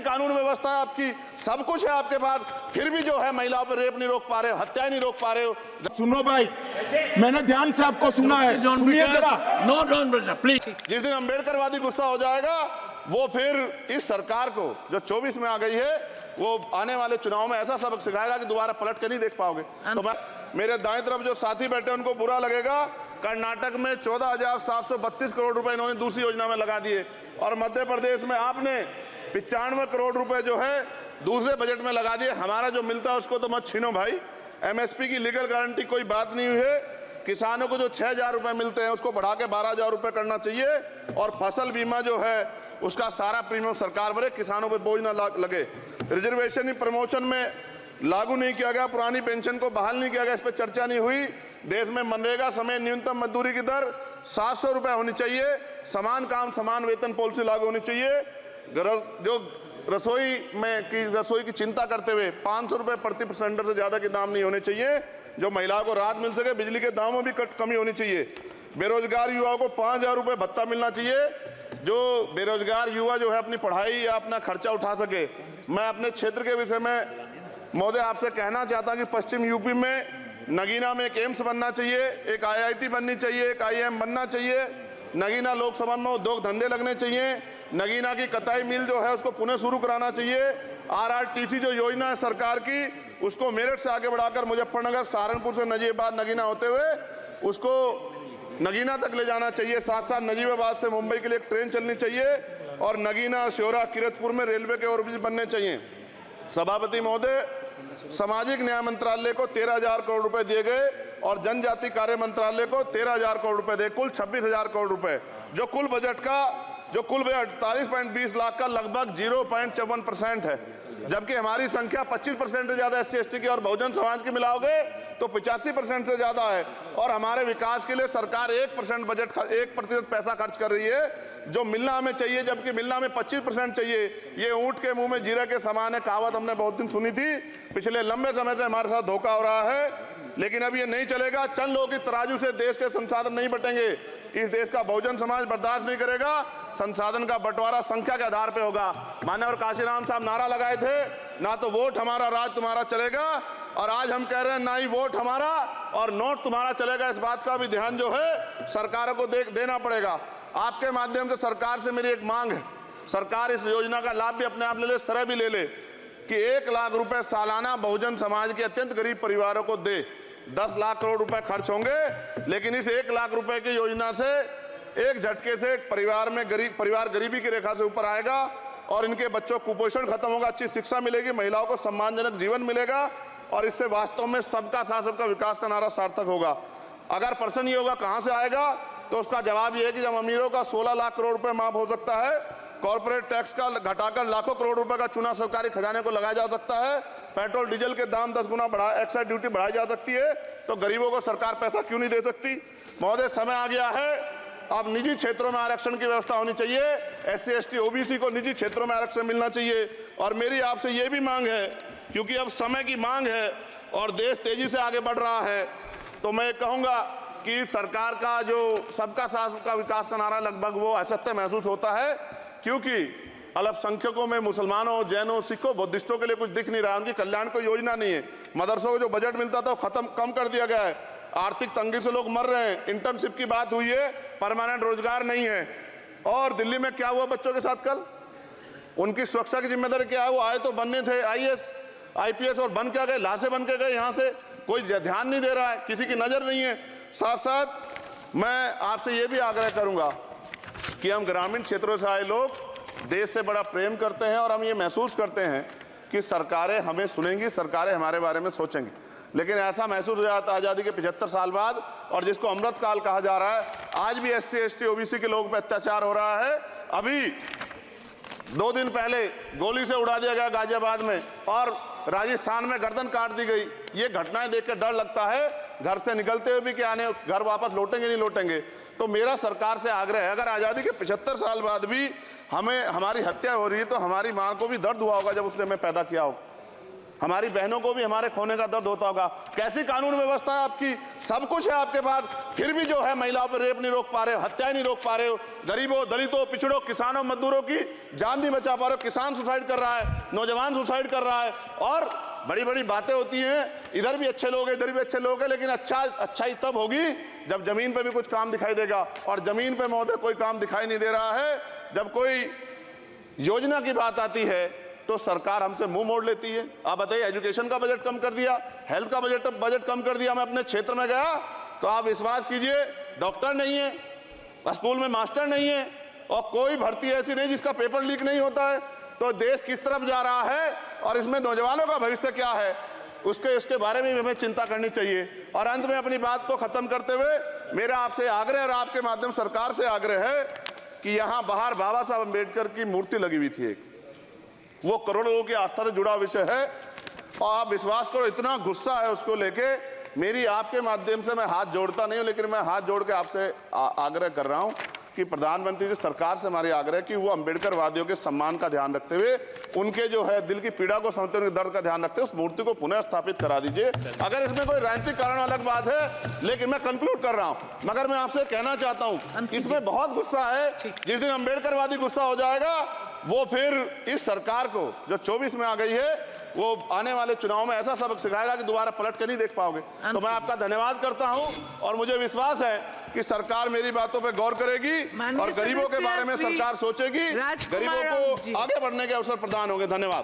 कानून व्यवस्था है आपकी, सब कुछ है आपके पास, फिर भी जो है महिलाओं पर रेप नहीं रोक पा रहे हो, हत्याएं नहीं रोक पा रहे हो। सुनो भाई, मैंने ध्यान से आपको सुना है, सुनिए जरा। No don't please. जिस दिन अम्बेडकरवादी गुस्सा हो जाएगा वो फिर इस सरकार को जो 24 में आ गई है वो आने वाले चुनाव में ऐसा सबक सिखाएगा कि दोबारा पलट के नहीं देख पाओगे। तो मैं, मेरे दाएं तरफ जो साथी बैठे उनको बुरा लगेगा, कर्नाटक में 14,732 करोड़ रुपए इन्होंने दूसरी योजना में लगा दिए और मध्य प्रदेश में आपने 95 करोड़ रुपए जो है दूसरे बजट में लगा दिए। हमारा जो मिलता है उसको तो मत छीनो भाई। एमएसपी की लीगल गारंटी कोई बात नहीं हुई है। किसानों को जो 6,000 रुपए मिलते हैं उसको बढ़ा के 12,000 रुपए करना चाहिए और फसल बीमा जो है उसका सारा प्रीमियम सरकार भरे, किसानों पे बोझ ना लगे। रिजर्वेशन प्रमोशन में लागू नहीं किया गया, पुरानी पेंशन को बहाल नहीं किया गया, इस पर चर्चा नहीं हुई। देश में मनरेगा समय न्यूनतम मजदूरी की दर 700 रुपए होनी चाहिए, समान काम समान वेतन पॉलिसी लागू होनी चाहिए। जो रसोई की चिंता करते हुए 500 रुपए प्रति सिलेंडर से ज्यादा के दाम नहीं होने चाहिए, जो महिलाओं को राहत मिल सके। बिजली के दामों में भी कमी होनी चाहिए। बेरोजगार युवाओं को 5,000 रुपए भत्ता मिलना चाहिए, जो बेरोजगार युवा जो है अपनी पढ़ाई या अपना खर्चा उठा सके। मैं अपने क्षेत्र के विषय में महोदय आपसे कहना चाहता हूं कि पश्चिम यूपी में नगीना में एक एम्स बनना चाहिए, एक IIT बननी चाहिए, एक IIM बनना चाहिए। नगीना लोकसभा में उद्योग धंधे लगने चाहिए। नगीना की कताई मिल जो है उसको पुनः शुरू कराना चाहिए। RRTC जो योजना है सरकार की उसको मेरठ से आगे बढ़ाकर मुजफ्फरनगर, सहारनपुर से नजीबाबाद नगीना होते हुए उसको नगीना तक ले जाना चाहिए। साथ साथ नजीबाबाद से मुंबई के लिए एक ट्रेन चलनी चाहिए और नगीना, श्योरा, किरतपुर में रेलवे के ओवरब्रिज बनने चाहिए। सभापति महोदय, सामाजिक न्याय मंत्रालय को 13,000 करोड़ रुपए दिए गए और जनजाति कार्य मंत्रालय को 13,000 करोड़ रुपए दिए, कुल 26,000 करोड़ रुपए, जो कुल बजट 48.20 लाख का लगभग 0.54% है। जबकि हमारी संख्या 25% से ज्यादा SC ST की और बहुजन समाज की मिलाओगे तो 85% से ज्यादा है। और हमारे विकास के लिए सरकार 1% बजट 1% पैसा खर्च कर रही है, जो मिलना हमें चाहिए, जबकि मिलना हमें 25% चाहिए। ये ऊंट के मुंह में जीरा के समान है, कहावत हमने बहुत दिन सुनी थी। पिछले लंबे समय से हमारे साथ धोखा हो रहा है, लेकिन अब ये नहीं चलेगा। चंद लोगों की तराजू से देश के संसाधन नहीं बटेंगे। इस देश का बहुजन समाज बर्दाश्त नहीं करेगा। संसाधन का बंटवारा संख्या के आधार पे होगा। माननीय काशीराम साहब नारा लगाए थे, ना तो वोट हमारा राज तुम्हारा चलेगा, और आज हम कह रहे हैं ना ही वोट हमारा और नोट तुम्हारा चलेगा। इस बात का भी ध्यान जो है सरकारों को देना पड़ेगा। आपके माध्यम से सरकार से मेरी एक मांग है, सरकार इस योजना का लाभ भी अपने आप ले ले, सरह भी ले ले कि 1 लाख रुपए सालाना बहुजन समाज के अत्यंत गरीब परिवारों को दे। 10 लाख करोड़ रुपए खर्च होंगे, लेकिन इस 1 लाख रुपए की योजना से एक झटके से परिवार गरीबी की रेखा से ऊपर आएगा और इनके बच्चों को कुपोषण खत्म होगा, अच्छी शिक्षा मिलेगी, महिलाओं को सम्मानजनक जीवन मिलेगा और इससे वास्तव में सबका साथ सबका विकास का नारा सार्थक होगा। अगर प्रश्न ये होगा कहां से आएगा, तो उसका जवाब ये है कि जब अमीरों का 16 लाख करोड़ रुपए माफ हो सकता है, कॉर्पोरेट टैक्स का घटाकर लाखों करोड़ रुपए का चुना सरकारी खजाने को लगाया जा सकता है, पेट्रोल डीजल के दाम 10 गुना एक्साइज ड्यूटी बढ़ाई जा सकती है, तो गरीबों को सरकार पैसा क्यों नहीं दे सकती। महोदय, समय आ गया है, अब निजी क्षेत्रों में आरक्षण की व्यवस्था होनी चाहिए। SC ST OBC को निजी क्षेत्रों में आरक्षण मिलना चाहिए। और मेरी आपसे ये भी मांग है, क्योंकि अब समय की मांग है और देश तेजी से आगे बढ़ रहा है, तो मैं कहूंगा कि सरकार का जो सबका साथ सबका विकास का नारा लगभग वो असत्य महसूस होता है, क्योंकि अल्पसंख्यकों में मुसलमानों, जैनों, सिखों, बुद्धिस्टों के लिए कुछ दिख नहीं रहा, उनकी कल्याण कोई योजना नहीं है। मदरसों को जो बजट मिलता था वो कम कर दिया गया है। आर्थिक तंगी से लोग मर रहे हैं। इंटर्नशिप की बात हुई है, परमानेंट रोजगार नहीं है। और दिल्ली में क्या हुआ बच्चों के साथ कल, उनकी सुरक्षा की जिम्मेदारी क्या है? वो आए तो बनने थे IAS IPS और बन क्या गए, लाशें बन के गए। यहाँ से कोई ध्यान नहीं दे रहा है, किसी की नजर नहीं है। साथ साथ मैं आपसे ये भी आग्रह करूंगा कि हम ग्रामीण क्षेत्रों से आए लोग देश से बड़ा प्रेम करते हैं और हम ये महसूस करते हैं कि सरकारें हमें सुनेंगी, सरकारें हमारे बारे में सोचेंगी। लेकिन ऐसा महसूस हो जाता है आज़ादी के 75 साल बाद, और जिसको अमृत काल कहा जा रहा है, आज भी SC ST OBC के लोगों पर अत्याचार हो रहा है। अभी 2 दिन पहले गोली से उड़ा दिया गया गाजियाबाद में और राजस्थान में गर्दन काट दी गई। ये घटनाएं देख के डर लगता है, घर से निकलते हुए भी कि आने घर वापस लौटेंगे नहीं लौटेंगे। तो मेरा सरकार से आग्रह है, अगर आज़ादी के 75 साल बाद भी हमारी हत्या हो रही है, तो हमारी मां को भी दर्द हुआ होगा जब उसने हमें पैदा किया हो। हमारी बहनों को भी हमारे खोने का दर्द होता होगा। कैसी कानून व्यवस्था है आपकी, सब कुछ है आपके पास, फिर भी जो है महिलाओं पर रेप नहीं रोक पा रहे हो, हत्याएं नहीं रोक पा रहे हो, गरीबों, दलितों, पिछड़ों, किसानों, मजदूरों की जान नहीं बचा पा रहे हो। किसान सुसाइड कर रहा है, नौजवान सुसाइड कर रहा है, और बड़ी बड़ी बातें होती हैं, इधर भी अच्छे लोग हैं, इधर भी अच्छे लोग हैं, लेकिन अच्छाई तब होगी जब जमीन पे भी कुछ काम दिखाई देगा। और जमीन पे महोदय कोई काम दिखाई नहीं दे रहा है। जब कोई योजना की बात आती है तो सरकार हमसे मुंह मोड़ लेती है। आप बताइए, एजुकेशन का बजट कम कर दिया, हेल्थ का बजट कम कर दिया। मैं अपने क्षेत्र में गया तो आप विश्वास कीजिए, डॉक्टर नहीं है, स्कूल में मास्टर नहीं है, और कोई भर्ती ऐसी नहीं जिसका पेपर लीक नहीं होता है। तो देश किस तरफ जा रहा है और इसमें नौजवानों का भविष्य क्या है, इसके बारे में हमें चिंता करनी चाहिए। और अंत में अपनी बात को खत्म करते हुए मेरा आपसे आग्रह और आपके माध्यम सरकार से आग्रह है कि यहाँ बाहर बाबा साहब अम्बेडकर की मूर्ति लगी हुई थी एक, वो करोड़ों लोगों की आस्था से जुड़ा विषय है, और आप विश्वास करो इतना गुस्सा है उसको लेके। मेरी आपके माध्यम से, मैं हाथ जोड़ता नहीं हूं, लेकिन मैं हाथ जोड़ के आपसे आग्रह कर रहा हूं कि प्रधानमंत्री जी, सरकार से हमारी आग्रह कि वो अम्बेडकर वादियों के सम्मान का ध्यान रखते हुए, उनके जो है दिल की पीड़ा को समझते हुए, दर्द का ध्यान रखते हुए उस मूर्ति को पुनः स्थापित करा दीजिए। अगर इसमें कोई राजनीतिक कारण अलग बात है, लेकिन मैं कंक्लूड कर रहा हूं। मगर मैं आपसे कहना चाहता हूं, इसमें बहुत गुस्सा है। जिस दिन अम्बेडकरवादी गुस्सा हो जाएगा, वो फिर इस सरकार को जो 24 में आ गई है, वो आने वाले चुनाव में ऐसा सबक सिखाएगा कि दोबारा पलट के नहीं देख पाओगे। तो मैं आपका धन्यवाद करता हूं, और मुझे विश्वास है कि सरकार मेरी बातों पे गौर करेगी और गरीबों के बारे में सरकार सोचेगी, गरीबों को आगे बढ़ने के अवसर प्रदान होंगे। धन्यवाद।